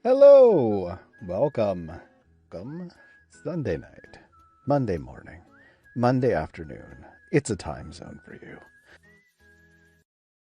Hello! Welcome. Welcome. Sunday night, Monday morning, Monday afternoon. It's a time zone for you.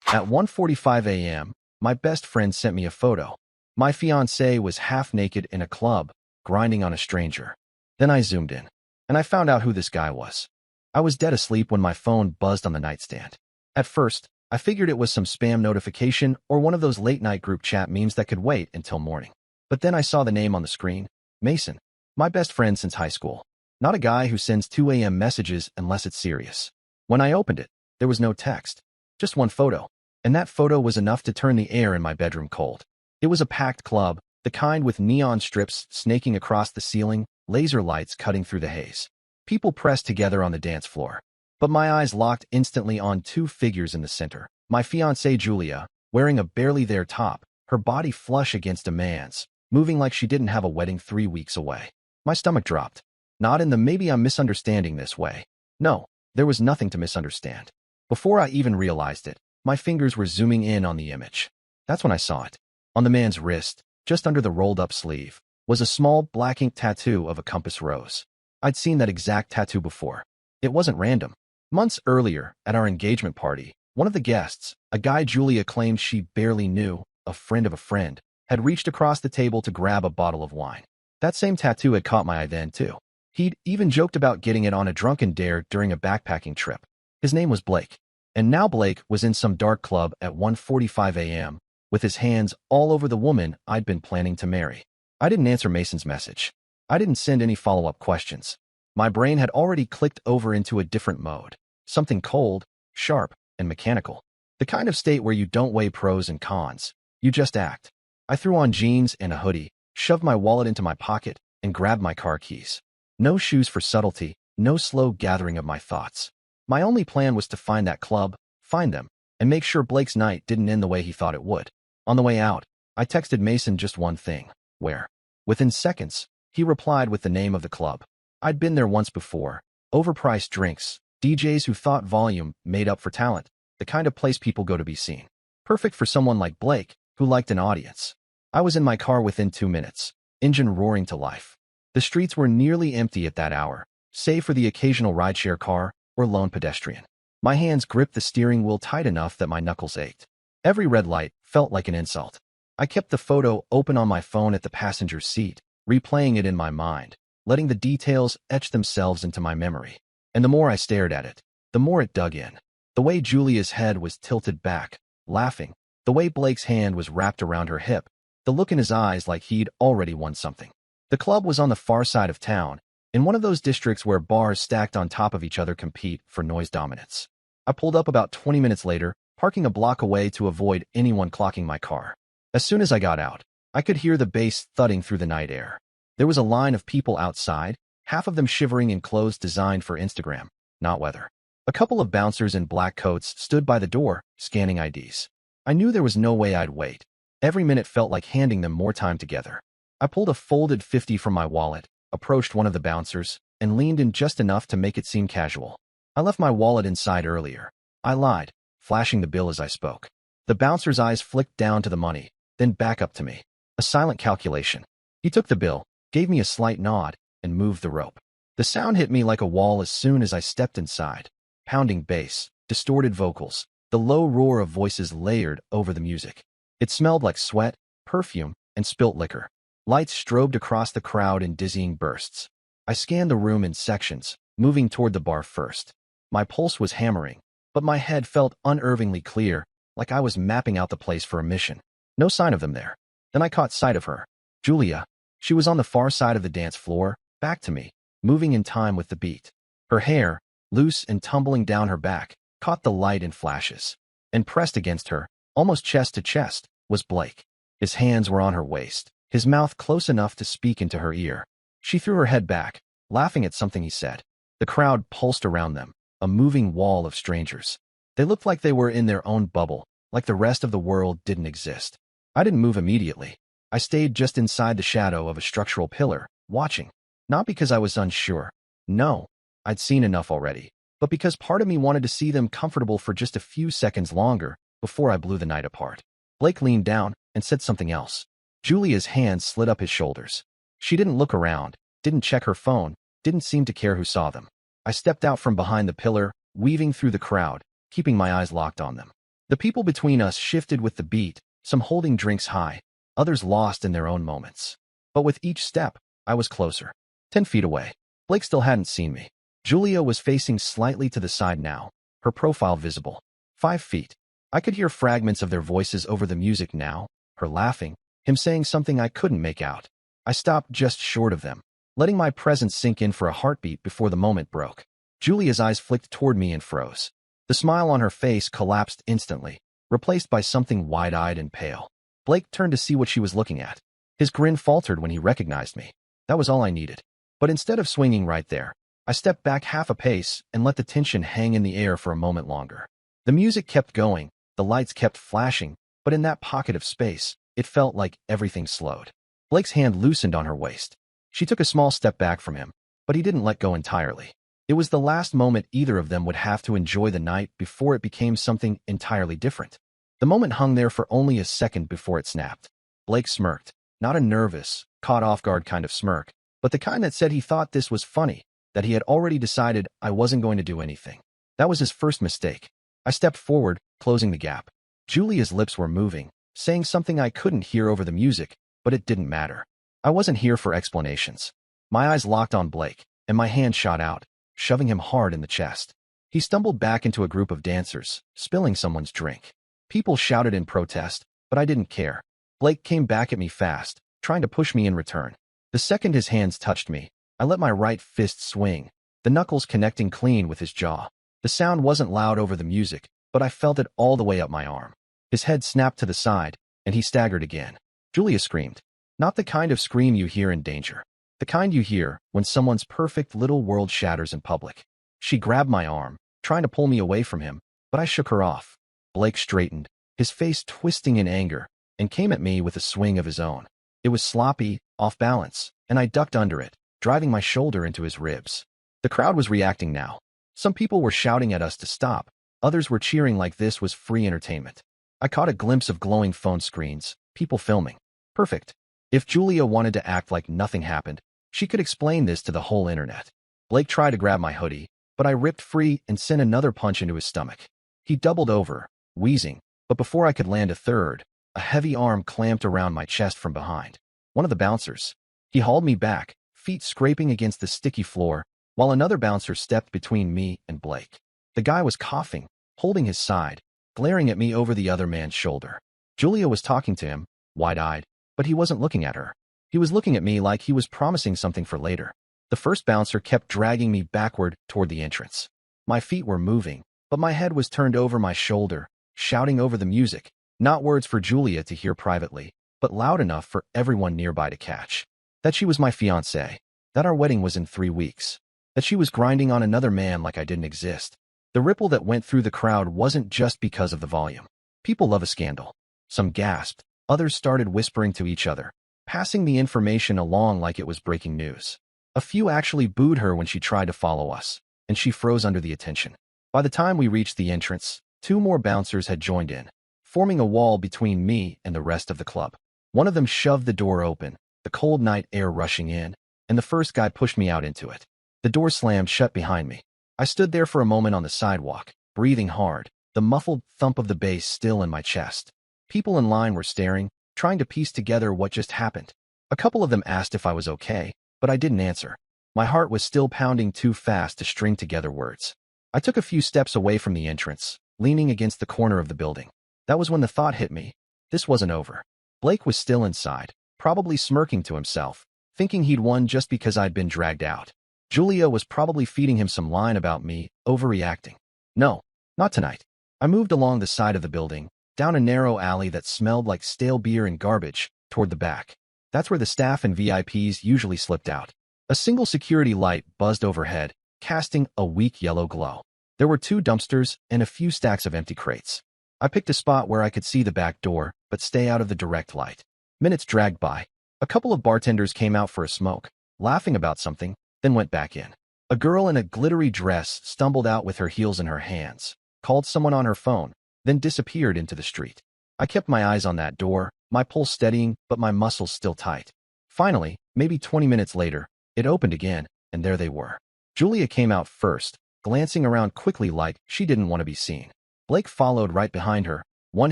At 1:45 a.m., my best friend sent me a photo. My fiancée was half naked in a club, grinding on a stranger. Then I zoomed in, and I found out who this guy was. I was dead asleep when my phone buzzed on the nightstand. At first, I figured it was some spam notification or one of those late-night group chat memes that could wait until morning. But then I saw the name on the screen, Mason, my best friend since high school. Not a guy who sends 2 a.m. messages unless it's serious. When I opened it, there was no text, just one photo. And that photo was enough to turn the air in my bedroom cold. It was a packed club, the kind with neon strips snaking across the ceiling, laser lights cutting through the haze. People pressed together on the dance floor. But my eyes locked instantly on two figures in the center. My fiancée Julia, wearing a barely there top, her body flush against a man's, moving like she didn't have a wedding 3 weeks away. My stomach dropped. Not in the maybe I'm misunderstanding this way. No, there was nothing to misunderstand. Before I even realized it, my fingers were zooming in on the image. That's when I saw it. On the man's wrist, just under the rolled-up sleeve, was a small black ink tattoo of a compass rose. I'd seen that exact tattoo before. It wasn't random. Months earlier, at our engagement party, one of the guests, a guy Julia claimed she barely knew, a friend of a friend, had reached across the table to grab a bottle of wine. That same tattoo had caught my eye then, too. He'd even joked about getting it on a drunken dare during a backpacking trip. His name was Blake. And now Blake was in some dark club at 1:45 a.m., with his hands all over the woman I'd been planning to marry. I didn't answer Mason's message. I didn't send any follow-up questions. My brain had already clicked over into a different mode, something cold, sharp, and mechanical. The kind of state where you don't weigh pros and cons. You just act. I threw on jeans and a hoodie, shoved my wallet into my pocket, and grabbed my car keys. No shoes for subtlety, no slow gathering of my thoughts. My only plan was to find that club, find them, and make sure Blake's night didn't end the way he thought it would. On the way out, I texted Mason just one thing: where? Within seconds, he replied with the name of the club. I'd been there once before. Overpriced drinks, DJs who thought volume made up for talent, the kind of place people go to be seen. Perfect for someone like Blake, who liked an audience. I was in my car within 2 minutes, engine roaring to life. The streets were nearly empty at that hour, save for the occasional rideshare car or lone pedestrian. My hands gripped the steering wheel tight enough that my knuckles ached. Every red light felt like an insult. I kept the photo open on my phone at the passenger's seat, replaying it in my mind, letting the details etch themselves into my memory. And the more I stared at it, the more it dug in. The way Julia's head was tilted back, laughing, the way Blake's hand was wrapped around her hip, the look in his eyes like he'd already won something. The club was on the far side of town, in one of those districts where bars stacked on top of each other compete for noise dominance. I pulled up about 20 minutes later, parking a block away to avoid anyone clocking my car. As soon as I got out, I could hear the bass thudding through the night air. There was a line of people outside, half of them shivering in clothes designed for Instagram, not weather. A couple of bouncers in black coats stood by the door, scanning IDs. I knew there was no way I'd wait. Every minute felt like handing them more time together. I pulled a folded 50 from my wallet, approached one of the bouncers, and leaned in just enough to make it seem casual. I left my wallet inside earlier. I lied, flashing the bill as I spoke. The bouncer's eyes flicked down to the money, then back up to me. A silent calculation. He took the bill, gave me a slight nod, and moved the rope. The sound hit me like a wall as soon as I stepped inside. Pounding bass, distorted vocals, the low roar of voices layered over the music. It smelled like sweat, perfume, and spilt liquor. Lights strobed across the crowd in dizzying bursts. I scanned the room in sections, moving toward the bar first. My pulse was hammering, but my head felt unnervingly clear, like I was mapping out the place for a mission. No sign of them there. Then I caught sight of her. Julia. She was on the far side of the dance floor, back to me, moving in time with the beat. Her hair, loose and tumbling down her back, caught the light in flashes. And pressed against her, almost chest to chest, was Blake. His hands were on her waist, his mouth close enough to speak into her ear. She threw her head back, laughing at something he said. The crowd pulsed around them, a moving wall of strangers. They looked like they were in their own bubble, like the rest of the world didn't exist. I didn't move immediately. I stayed just inside the shadow of a structural pillar, watching. Not because I was unsure. No, I'd seen enough already. But because part of me wanted to see them comfortable for just a few seconds longer before I blew the night apart. Blake leaned down and said something else. Julia's hand slid up his shoulders. She didn't look around, didn't check her phone, didn't seem to care who saw them. I stepped out from behind the pillar, weaving through the crowd, keeping my eyes locked on them. The people between us shifted with the beat, some holding drinks high, others lost in their own moments. But with each step, I was closer. 10 feet away. Blake still hadn't seen me. Julia was facing slightly to the side now, her profile visible. 5 feet. I could hear fragments of their voices over the music now, her laughing, him saying something I couldn't make out. I stopped just short of them, letting my presence sink in for a heartbeat before the moment broke. Julia's eyes flicked toward me and froze. The smile on her face collapsed instantly, replaced by something wide-eyed and pale. Blake turned to see what she was looking at. His grin faltered when he recognized me. That was all I needed. But instead of swinging right there, I stepped back half a pace and let the tension hang in the air for a moment longer. The music kept going, the lights kept flashing, but in that pocket of space, it felt like everything slowed. Blake's hand loosened on her waist. She took a small step back from him, but he didn't let go entirely. It was the last moment either of them would have to enjoy the night before it became something entirely different. The moment hung there for only a second before it snapped. Blake smirked, not a nervous, caught-off-guard kind of smirk, but the kind that said he thought this was funny, that he had already decided I wasn't going to do anything. That was his first mistake. I stepped forward, closing the gap. Julia's lips were moving, saying something I couldn't hear over the music, but it didn't matter. I wasn't here for explanations. My eyes locked on Blake, and my hand shot out, shoving him hard in the chest. He stumbled back into a group of dancers, spilling someone's drink. People shouted in protest, but I didn't care. Blake came back at me fast, trying to push me in return. The second his hands touched me, I let my right fist swing, the knuckles connecting clean with his jaw. The sound wasn't loud over the music, but I felt it all the way up my arm. His head snapped to the side, and he staggered again. Julia screamed. Not the kind of scream you hear in danger. The kind you hear when someone's perfect little world shatters in public. She grabbed my arm, trying to pull me away from him, but I shook her off. Blake straightened, his face twisting in anger, and came at me with a swing of his own. It was sloppy, off balance, and I ducked under it, driving my shoulder into his ribs. The crowd was reacting now. Some people were shouting at us to stop, others were cheering like this was free entertainment. I caught a glimpse of glowing phone screens, people filming. Perfect. If Julia wanted to act like nothing happened, she could explain this to the whole internet. Blake tried to grab my hoodie, but I ripped free and sent another punch into his stomach. He doubled over, wheezing, but before I could land a third, a heavy arm clamped around my chest from behind. One of the bouncers. He hauled me back, feet scraping against the sticky floor, while another bouncer stepped between me and Blake. The guy was coughing, holding his side, glaring at me over the other man's shoulder. Julia was talking to him, wide-eyed, but he wasn't looking at her. He was looking at me like he was promising something for later. The first bouncer kept dragging me backward toward the entrance. My feet were moving, but my head was turned over my shoulder, shouting over the music, not words for Julia to hear privately, but loud enough for everyone nearby to catch. That she was my fiancée, that our wedding was in 3 weeks, that she was grinding on another man like I didn't exist. The ripple that went through the crowd wasn't just because of the volume. People love a scandal. Some gasped, others started whispering to each other, passing the information along like it was breaking news. A few actually booed her when she tried to follow us, and she froze under the attention. By the time we reached the entrance, 2 more bouncers had joined in, forming a wall between me and the rest of the club. One of them shoved the door open, the cold night air rushing in, and the first guy pushed me out into it. The door slammed shut behind me. I stood there for a moment on the sidewalk, breathing hard, the muffled thump of the bass still in my chest. People in line were staring, trying to piece together what just happened. A couple of them asked if I was okay, but I didn't answer. My heart was still pounding too fast to string together words. I took a few steps away from the entrance, leaning against the corner of the building. That was when the thought hit me. This wasn't over. Blake was still inside, probably smirking to himself, thinking he'd won just because I'd been dragged out. Julia was probably feeding him some line about me, overreacting. No, not tonight. I moved along the side of the building, down a narrow alley that smelled like stale beer and garbage, toward the back. That's where the staff and VIPs usually slipped out. A single security light buzzed overhead, casting a weak yellow glow. There were 2 dumpsters and a few stacks of empty crates. I picked a spot where I could see the back door, but stay out of the direct light. Minutes dragged by. A couple of bartenders came out for a smoke, laughing about something, then went back in. A girl in a glittery dress stumbled out with her heels in her hands, called someone on her phone, then disappeared into the street. I kept my eyes on that door, my pulse steadying but my muscles still tight. Finally, maybe 20 minutes later, it opened again, and there they were. Julia came out first, glancing around quickly like she didn't want to be seen. Blake followed right behind her, one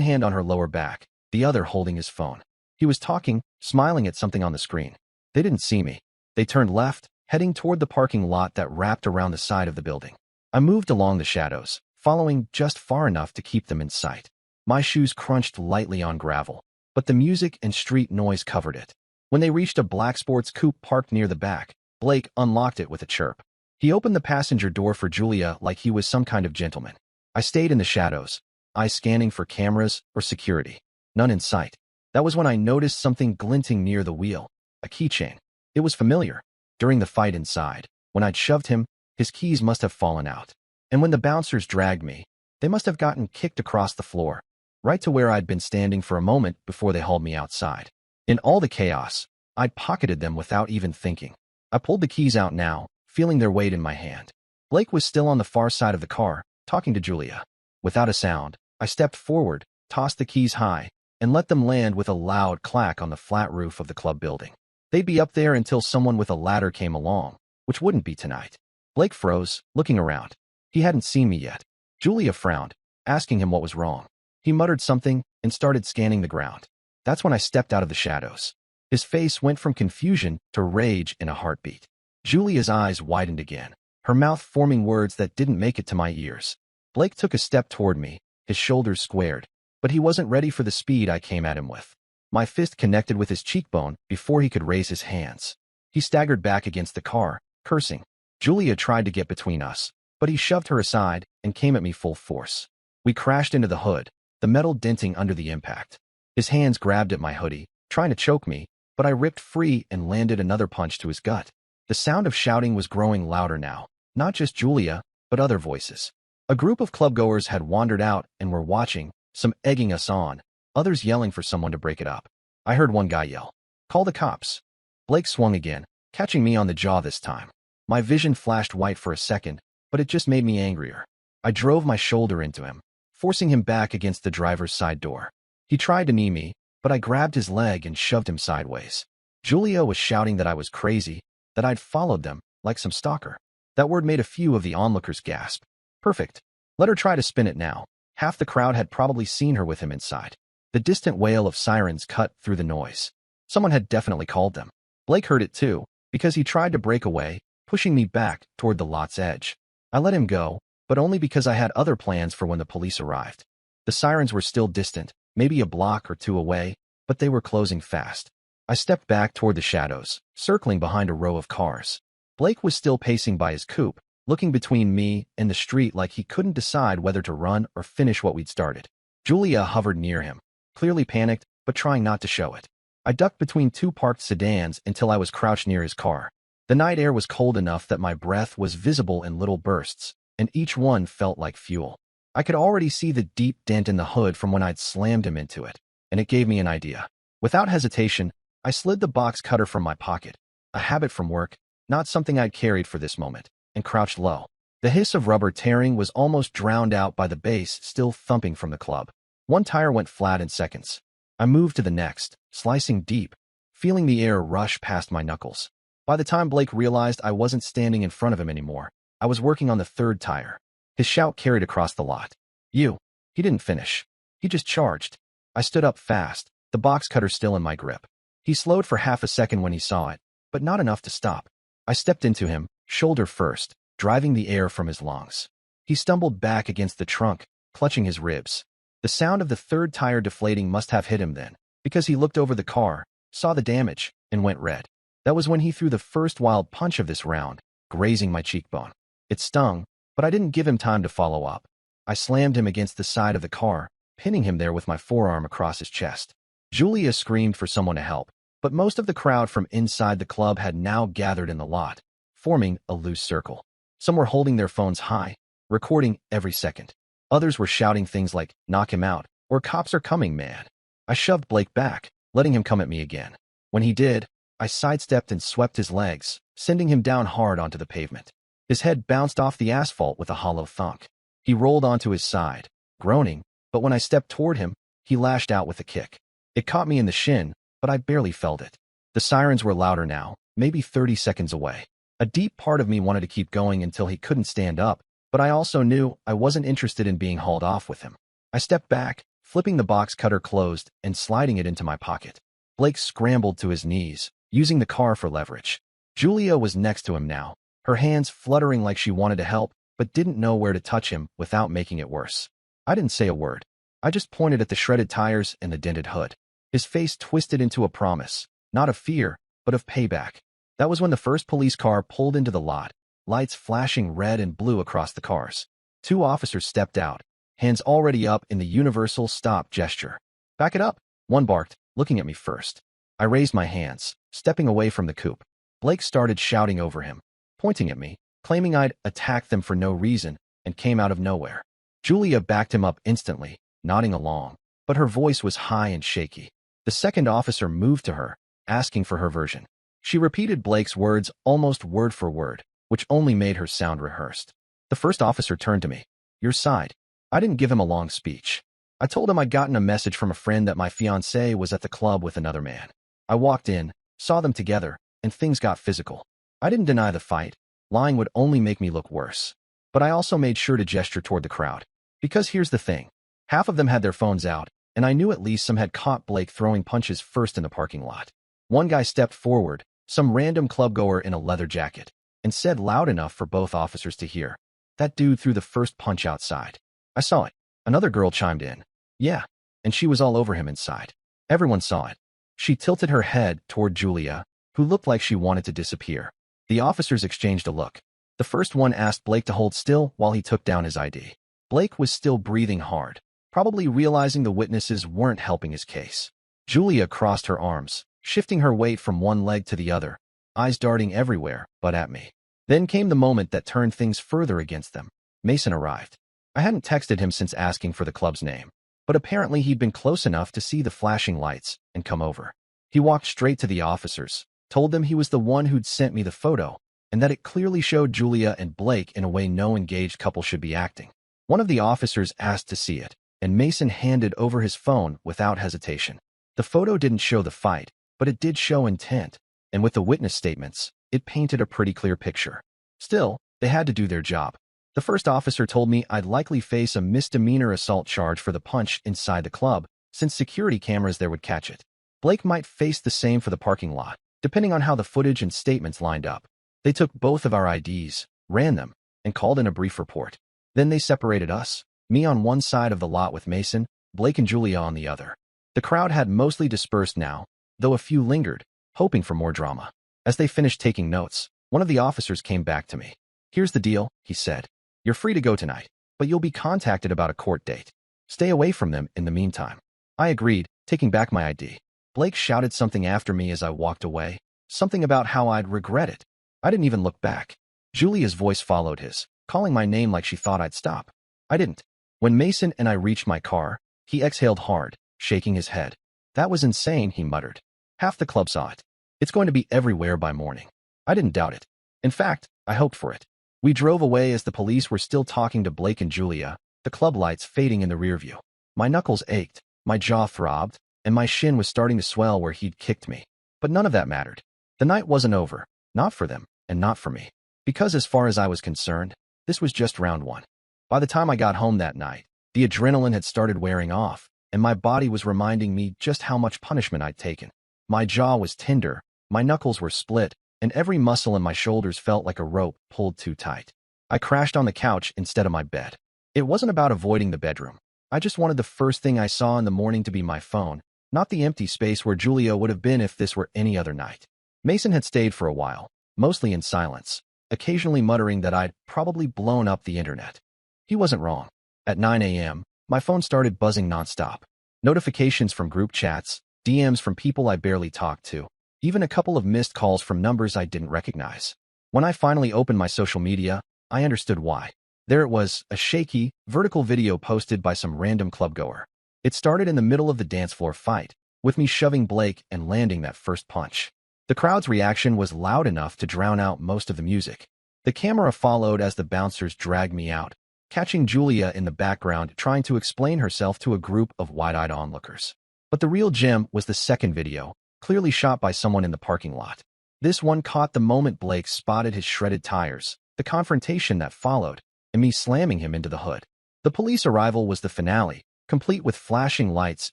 hand on her lower back, the other holding his phone. He was talking, smiling at something on the screen. They didn't see me. They turned left, heading toward the parking lot that wrapped around the side of the building. I moved along the shadows, following just far enough to keep them in sight. My shoes crunched lightly on gravel, but the music and street noise covered it. When they reached a black sports coupe parked near the back, Blake unlocked it with a chirp. He opened the passenger door for Julia like he was some kind of gentleman. I stayed in the shadows, eyes scanning for cameras or security. None in sight. That was when I noticed something glinting near the wheel, a keychain. It was familiar. During the fight inside, when I'd shoved him, his keys must have fallen out. And when the bouncers dragged me, they must have gotten kicked across the floor, right to where I'd been standing for a moment before they hauled me outside. In all the chaos, I'd pocketed them without even thinking. I pulled the keys out now, feeling their weight in my hand. Blake was still on the far side of the car, talking to Julia. Without a sound, I stepped forward, tossed the keys high, and let them land with a loud clack on the flat roof of the club building. They'd be up there until someone with a ladder came along, which wouldn't be tonight. Blake froze, looking around. He hadn't seen me yet. Julia frowned, asking him what was wrong. He muttered something and started scanning the ground. That's when I stepped out of the shadows. His face went from confusion to rage in a heartbeat. Julia's eyes widened again, her mouth forming words that didn't make it to my ears. Blake took a step toward me, his shoulders squared, but he wasn't ready for the speed I came at him with. My fist connected with his cheekbone before he could raise his hands. He staggered back against the car, cursing. Julia tried to get between us, but he shoved her aside and came at me full force. We crashed into the hood, the metal denting under the impact. His hands grabbed at my hoodie, trying to choke me, but I ripped free and landed another punch to his gut. The sound of shouting was growing louder now, not just Julia, but other voices. A group of clubgoers had wandered out and were watching, some egging us on, others yelling for someone to break it up. I heard one guy yell, "Call the cops." Blake swung again, catching me on the jaw this time. My vision flashed white for a second, but it just made me angrier. I drove my shoulder into him, forcing him back against the driver's side door. He tried to knee me, but I grabbed his leg and shoved him sideways. Julia was shouting that I was crazy, that I'd followed them, like some stalker. That word made a few of the onlookers gasp. Perfect. Let her try to spin it now. Half the crowd had probably seen her with him inside. The distant wail of sirens cut through the noise. Someone had definitely called them. Blake heard it too, because he tried to break away, pushing me back toward the lot's edge. I let him go, but only because I had other plans for when the police arrived. The sirens were still distant, maybe a block or two away, but they were closing fast. I stepped back toward the shadows, circling behind a row of cars. Blake was still pacing by his coupe, looking between me and the street like he couldn't decide whether to run or finish what we'd started. Julia hovered near him, clearly panicked, but trying not to show it. I ducked between two parked sedans until I was crouched near his car. The night air was cold enough that my breath was visible in little bursts, and each one felt like fuel. I could already see the deep dent in the hood from when I'd slammed him into it, and it gave me an idea. Without hesitation, I slid the box cutter from my pocket, a habit from work, not something I'd carried for this moment, and crouched low. The hiss of rubber tearing was almost drowned out by the bass still thumping from the club. One tire went flat in seconds. I moved to the next, slicing deep, feeling the air rush past my knuckles. By the time Blake realized I wasn't standing in front of him anymore, I was working on the third tire. His shout carried across the lot. "You!" He didn't finish. He just charged. I stood up fast, the box cutter still in my grip. He slowed for half a second when he saw it, but not enough to stop. I stepped into him, shoulder first, driving the air from his lungs. He stumbled back against the trunk, clutching his ribs. The sound of the third tire deflating must have hit him then, because he looked over the car, saw the damage, and went red. That was when he threw the first wild punch of this round, grazing my cheekbone. It stung, but I didn't give him time to follow up. I slammed him against the side of the car, pinning him there with my forearm across his chest. Julia screamed for someone to help, but most of the crowd from inside the club had now gathered in the lot, forming a loose circle. Some were holding their phones high, recording every second. Others were shouting things like, "Knock him out," or "Cops are coming, man." I shoved Blake back, letting him come at me again. When he did, I sidestepped and swept his legs, sending him down hard onto the pavement. His head bounced off the asphalt with a hollow thunk. He rolled onto his side, groaning, but when I stepped toward him, he lashed out with a kick. It caught me in the shin, but I barely felt it. The sirens were louder now, maybe 30 seconds away. A deep part of me wanted to keep going until he couldn't stand up, but I also knew I wasn't interested in being hauled off with him. I stepped back, flipping the box cutter closed and sliding it into my pocket. Blake scrambled to his knees, using the car for leverage. Julia was next to him now, her hands fluttering like she wanted to help, but didn't know where to touch him without making it worse. I didn't say a word. I just pointed at the shredded tires and the dented hood. His face twisted into a promise, not of fear, but of payback. That was when the first police car pulled into the lot, lights flashing red and blue across the cars. 2 officers stepped out, hands already up in the universal stop gesture. "Back it up," one barked, looking at me first. I raised my hands, stepping away from the coupe. Blake started shouting over him, pointing at me, claiming I'd attacked them for no reason, and came out of nowhere. Julia backed him up instantly, nodding along, but her voice was high and shaky. The second officer moved to her, asking for her version. She repeated Blake's words almost word for word, which only made her sound rehearsed. The first officer turned to me. "Your side." I didn't give him a long speech. I told him I'd gotten a message from a friend that my fiancée was at the club with another man. I walked in, saw them together, and things got physical. I didn't deny the fight. Lying would only make me look worse. But I also made sure to gesture toward the crowd. Because here's the thing. Half of them had their phones out, and I knew at least some had caught Blake throwing punches first in the parking lot. One guy stepped forward, some random clubgoer in a leather jacket, and said loud enough for both officers to hear, "That dude threw the first punch outside." I saw it. Another girl chimed in. "Yeah, and she was all over him inside." Everyone saw it. She tilted her head toward Julia, who looked like she wanted to disappear. The officers exchanged a look. The first one asked Blake to hold still while he took down his ID. Blake was still breathing hard, probably realizing the witnesses weren't helping his case. Julia crossed her arms, shifting her weight from one leg to the other, eyes darting everywhere but at me. Then came the moment that turned things further against them. Mason arrived. I hadn't texted him since asking for the club's name, but apparently he'd been close enough to see the flashing lights and come over. He walked straight to the officers, told them he was the one who'd sent me the photo, and that it clearly showed Julia and Blake in a way no engaged couple should be acting. One of the officers asked to see it, and Mason handed over his phone without hesitation. The photo didn't show the fight, but it did show intent, and with the witness statements, it painted a pretty clear picture. Still, they had to do their job. The first officer told me I'd likely face a misdemeanor assault charge for the punch inside the club, since security cameras there would catch it. Blake might face the same for the parking lot, depending on how the footage and statements lined up. They took both of our IDs, ran them, and called in a brief report. Then they separated us, me on one side of the lot with Mason, Blake and Julia on the other. The crowd had mostly dispersed now, though a few lingered, hoping for more drama. As they finished taking notes, one of the officers came back to me. "Here's the deal," he said. "You're free to go tonight, but you'll be contacted about a court date. Stay away from them in the meantime." I agreed, taking back my ID. Blake shouted something after me as I walked away, something about how I'd regret it. I didn't even look back. Julia's voice followed his, calling my name like she thought I'd stop. I didn't. When Mason and I reached my car, he exhaled hard, shaking his head. "That was insane," he muttered. "Half the club saw it. It's going to be everywhere by morning." I didn't doubt it. In fact, I hoped for it. We drove away as the police were still talking to Blake and Julia, the club lights fading in the rearview. My knuckles ached, my jaw throbbed, and my shin was starting to swell where he'd kicked me. But none of that mattered. The night wasn't over, not for them, and not for me. Because as far as I was concerned, this was just round one. By the time I got home that night, the adrenaline had started wearing off, and my body was reminding me just how much punishment I'd taken. My jaw was tender, my knuckles were split, and every muscle in my shoulders felt like a rope pulled too tight. I crashed on the couch instead of my bed. It wasn't about avoiding the bedroom. I just wanted the first thing I saw in the morning to be my phone, not the empty space where Julia would have been if this were any other night. Mason had stayed for a while, mostly in silence, occasionally muttering that I'd probably blown up the internet. He wasn't wrong. At 9 a.m., my phone started buzzing nonstop. Notifications from group chats, DMs from people I barely talked to, even a couple of missed calls from numbers I didn't recognize. When I finally opened my social media, I understood why. There it was, a shaky, vertical video posted by some random clubgoer. It started in the middle of the dance floor fight, with me shoving Blake and landing that first punch. The crowd's reaction was loud enough to drown out most of the music. The camera followed as the bouncers dragged me out, catching Julia in the background trying to explain herself to a group of wide-eyed onlookers. But the real gem was the second video, clearly shot by someone in the parking lot. This one caught the moment Blake spotted his shredded tires, the confrontation that followed, and me slamming him into the hood. The police arrival was the finale, complete with flashing lights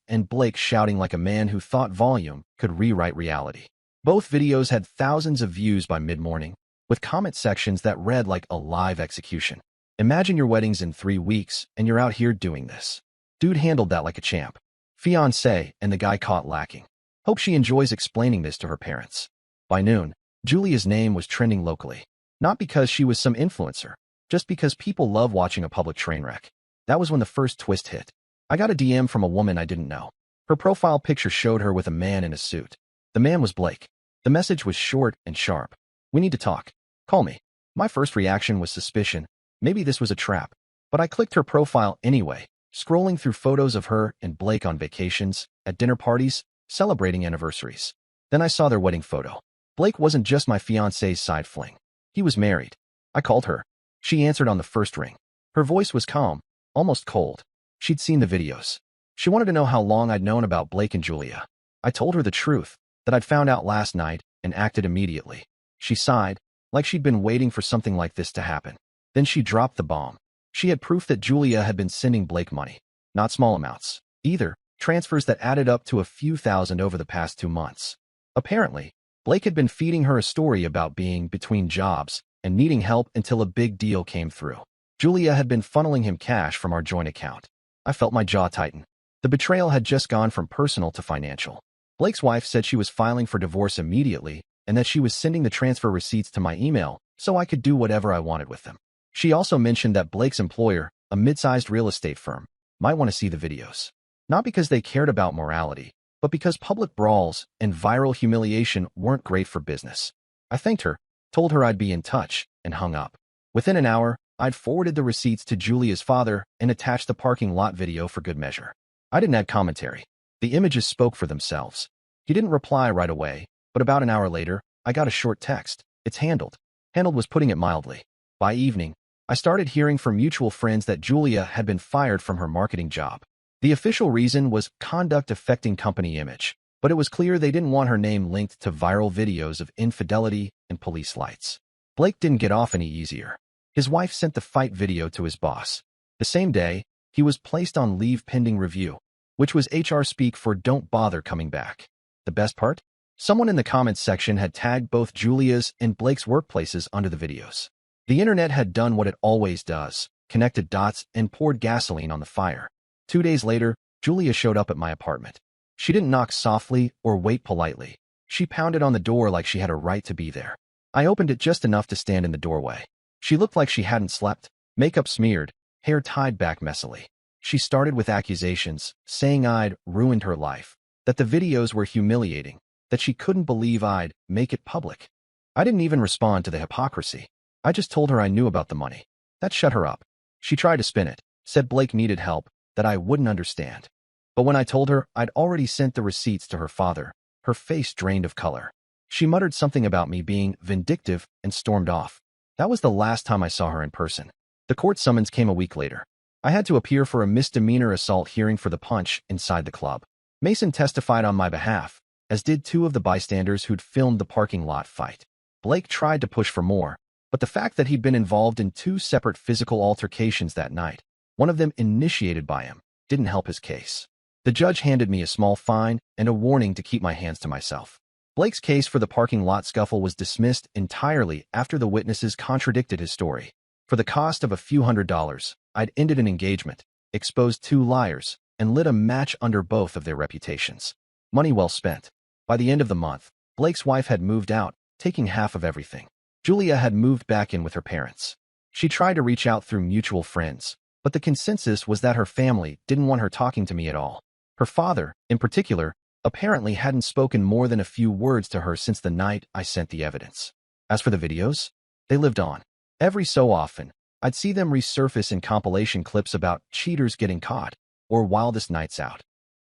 and Blake shouting like a man who thought volume could rewrite reality. Both videos had thousands of views by mid-morning, with comment sections that read like a live execution. Imagine your wedding's in 3 weeks, and you're out here doing this. Dude handled that like a champ. Fiancée and the guy caught lacking. Hope she enjoys explaining this to her parents. By noon, Julia's name was trending locally. Not because she was some influencer, just because people love watching a public train wreck. That was when the first twist hit. I got a DM from a woman I didn't know. Her profile picture showed her with a man in a suit. The man was Blake. The message was short and sharp. "We need to talk. Call me." My first reaction was suspicion. Maybe this was a trap. But I clicked her profile anyway, scrolling through photos of her and Blake on vacations, at dinner parties, celebrating anniversaries. Then I saw their wedding photo. Blake wasn't just my fiancé's side fling. He was married. I called her. She answered on the first ring. Her voice was calm, almost cold. She'd seen the videos. She wanted to know how long I'd known about Blake and Julia. I told her the truth, that I'd found out last night and acted immediately. She sighed, like she'd been waiting for something like this to happen. Then she dropped the bomb. She had proof that Julia had been sending Blake money. Not small amounts, either, transfers that added up to a few thousand over the past 2 months. Apparently, Blake had been feeding her a story about being between jobs and needing help until a big deal came through. Julia had been funneling him cash from our joint account. I felt my jaw tighten. The betrayal had just gone from personal to financial. Blake's wife said she was filing for divorce immediately and that she was sending the transfer receipts to my email so I could do whatever I wanted with them. She also mentioned that Blake's employer, a mid-sized real estate firm, might want to see the videos. Not because they cared about morality, but because public brawls and viral humiliation weren't great for business. I thanked her, told her I'd be in touch, and hung up. Within an hour, I'd forwarded the receipts to Julia's father and attached the parking lot video for good measure. I didn't add commentary. The images spoke for themselves. He didn't reply right away, but about an hour later, I got a short text. "It's handled." Handled was putting it mildly. By evening, I started hearing from mutual friends that Julia had been fired from her marketing job. The official reason was conduct affecting company image, but it was clear they didn't want her name linked to viral videos of infidelity and police lights. Blake didn't get off any easier. His wife sent the fight video to his boss. The same day, he was placed on leave pending review, which was HR speak for "don't bother coming back." The best part? Someone in the comments section had tagged both Julia's and Blake's workplaces under the videos. The internet had done what it always does, connected dots and poured gasoline on the fire. 2 days later, Julia showed up at my apartment. She didn't knock softly or wait politely. She pounded on the door like she had a right to be there. I opened it just enough to stand in the doorway. She looked like she hadn't slept, makeup smeared, hair tied back messily. She started with accusations, saying I'd ruined her life, that the videos were humiliating, that she couldn't believe I'd make it public. I didn't even respond to the hypocrisy. I just told her I knew about the money. That shut her up. She tried to spin it, said Blake needed help, that I wouldn't understand. But when I told her I'd already sent the receipts to her father, her face drained of color. She muttered something about me being vindictive and stormed off. That was the last time I saw her in person. The court summons came a week later. I had to appear for a misdemeanor assault hearing for the punch inside the club. Mason testified on my behalf, as did 2 of the bystanders who'd filmed the parking lot fight. Blake tried to push for more, but the fact that he'd been involved in 2 separate physical altercations that night, one of them initiated by him, didn't help his case. The judge handed me a small fine and a warning to keep my hands to myself. Blake's case for the parking lot scuffle was dismissed entirely after the witnesses contradicted his story. For the cost of a few $100s, I'd ended an engagement, exposed 2 liars, and lit a match under both of their reputations. Money well spent. By the end of the month, Blake's wife had moved out, taking half of everything. Julia had moved back in with her parents. She tried to reach out through mutual friends, but the consensus was that her family didn't want her talking to me at all. Her father, in particular, apparently hadn't spoken more than a few words to her since the night I sent the evidence. As for the videos, they lived on. Every so often, I'd see them resurface in compilation clips about cheaters getting caught or wildest nights out.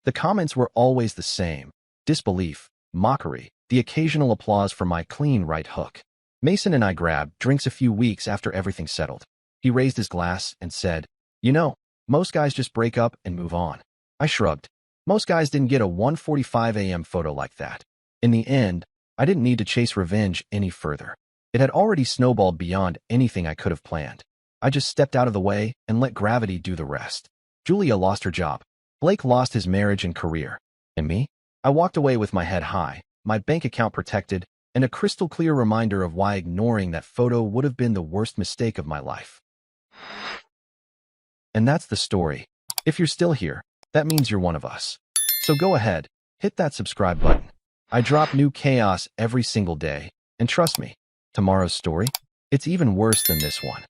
The comments were always the same: disbelief, mockery, the occasional applause for my clean right hook. Mason and I grabbed drinks a few weeks after everything settled. He raised his glass and said, "You know, most guys just break up and move on." I shrugged. Most guys didn't get a 1:45 a.m. photo like that. In the end, I didn't need to chase revenge any further. It had already snowballed beyond anything I could have planned. I just stepped out of the way and let gravity do the rest. Julia lost her job. Blake lost his marriage and career. And me? I walked away with my head high, my bank account protected, and a crystal clear reminder of why ignoring that photo would have been the worst mistake of my life. And that's the story. If you're still here, that means you're one of us. So go ahead, hit that subscribe button. I drop new chaos every single day, and trust me, tomorrow's story, it's even worse than this one.